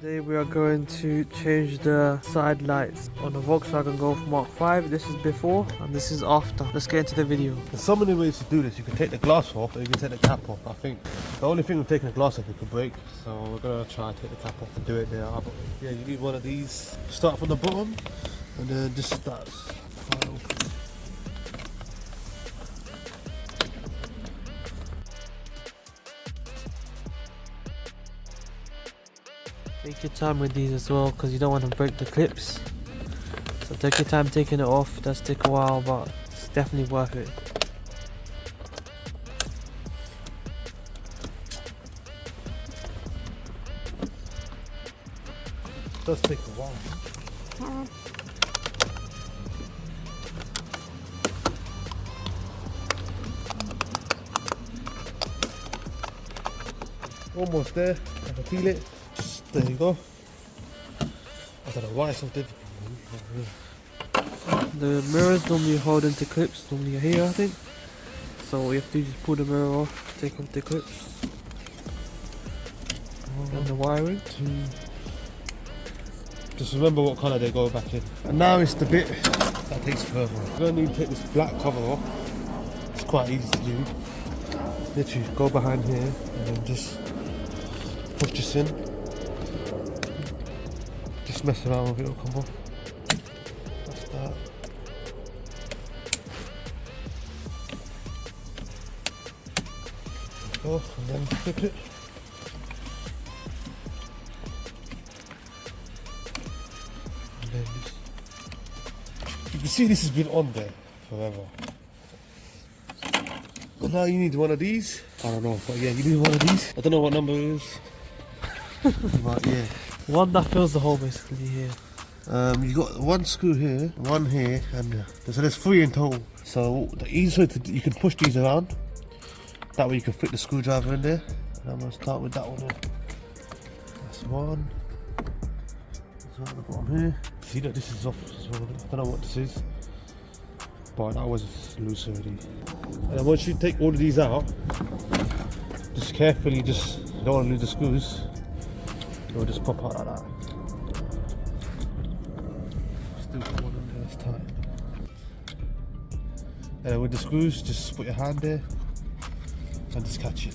Today we are going to change the side lights on the Volkswagen Golf Mark 5. This is before and this is after. Let's get into the video. There's so many ways to do this. You can take the glass off or you can take the cap off. I think the only thing with taking the glass off it could break. So we're going to try and take the cap off and do it there. Yeah, you need one of these. Start from the bottom and then just start. Take your time with these as well because you don't want to break the clips. So take your time taking it off. It does take a while, but it's definitely worth it. It does take a while. Almost there. I can feel it. There you go. I don't know why it's so difficult. The mirrors normally hold into clips, normally here I think. So you have to just pull the mirror off, take off the clips. And the wiring. Just remember what colour they go back in. And now it's the bit that takes forever. You're going to need to take this black cover off. It's quite easy to do. Literally go behind here and then just push this in. Just mess around with it, it'll come off. That's that. Go and then flip it. And then this. You can see this has been on there forever. But now you need one of these. I don't know, but yeah, you need one of these. I don't know what number it is. But yeah. One that fills the hole basically here. You got one screw here, one here, and so there's 3 in total. So the easiest way you can push these around. That way you can fit the screwdriver in there. And I'm gonna start with that one here. That's one. There's one at the bottom here. See that this is off as well. I don't know what this is, but that was loose already. And then once you take all of these out, just carefully, you don't want to lose the screws. It'll just pop out like that. Still got one in there, that's tight. And with the screws, just put your hand there and just catch it.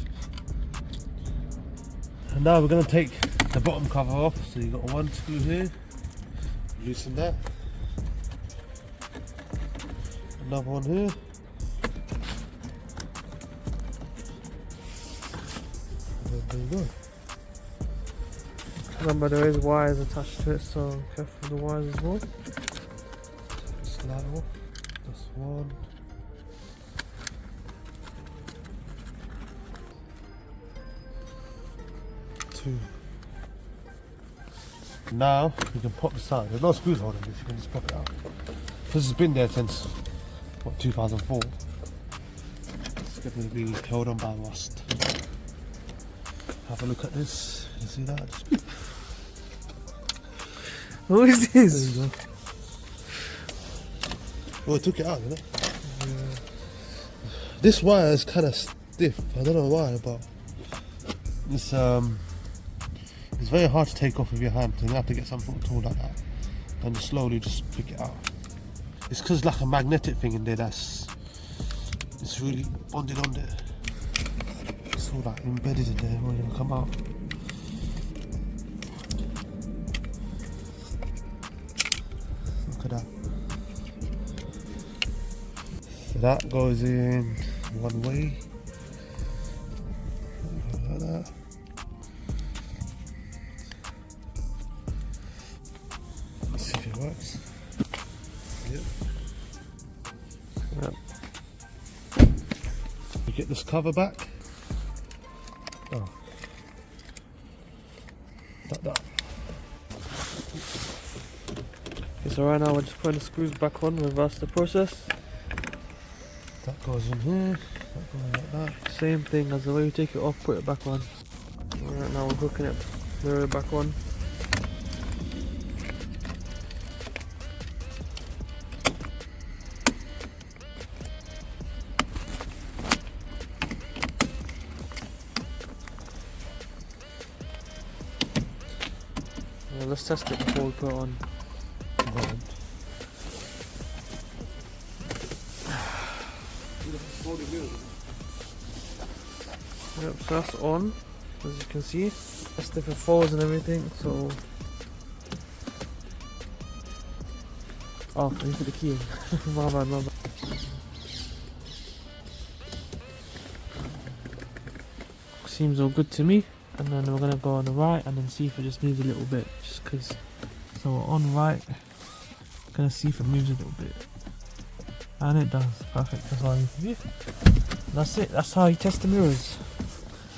And now we're going to take the bottom cover off. So you've got one screw here, loosen that. Another one here. And there you go. Remember there is wires attached to it, so careful with the wires as well. Slide off. That's one. Two. Now you can pop this out. There's no screws holding this, you can just pop it out. This has been there since what, 2004. It's going to be held on by rust. Have a look at this. You see that? Just What is this? there you go. Well, I took it out, didn't it? Yeah. This wire is kind of stiff. I don't know why, but it's very hard to take off with your hand. So you have to get something tool like that, and just slowly just pick it out. It's because like a magnetic thing in there it's really bonded on there. It's all like embedded in there when you come out. Look at that. So that goes in one way. Like that. Let's see if it works. Yep. Yep. You get this cover back. Oh. Like that. Okay, so right now we're just putting the screws back on, reverse the process. That goes in here. That goes like that. Same thing as the way you take it off, put it back on. Right now we're hooking it, mirror back on. Well, let's test it before we put it on. Yep, so that's on, as you can see. That's different folds and everything, so... Oh, I need to put the key in. My bad. Seems all good to me. And then we're gonna go on the right and then see if it just moves a little bit, just cause. So we're on right, gonna see if it moves a little bit. And it does, perfect, that's all I need to do. That's it, that's how you test the mirrors.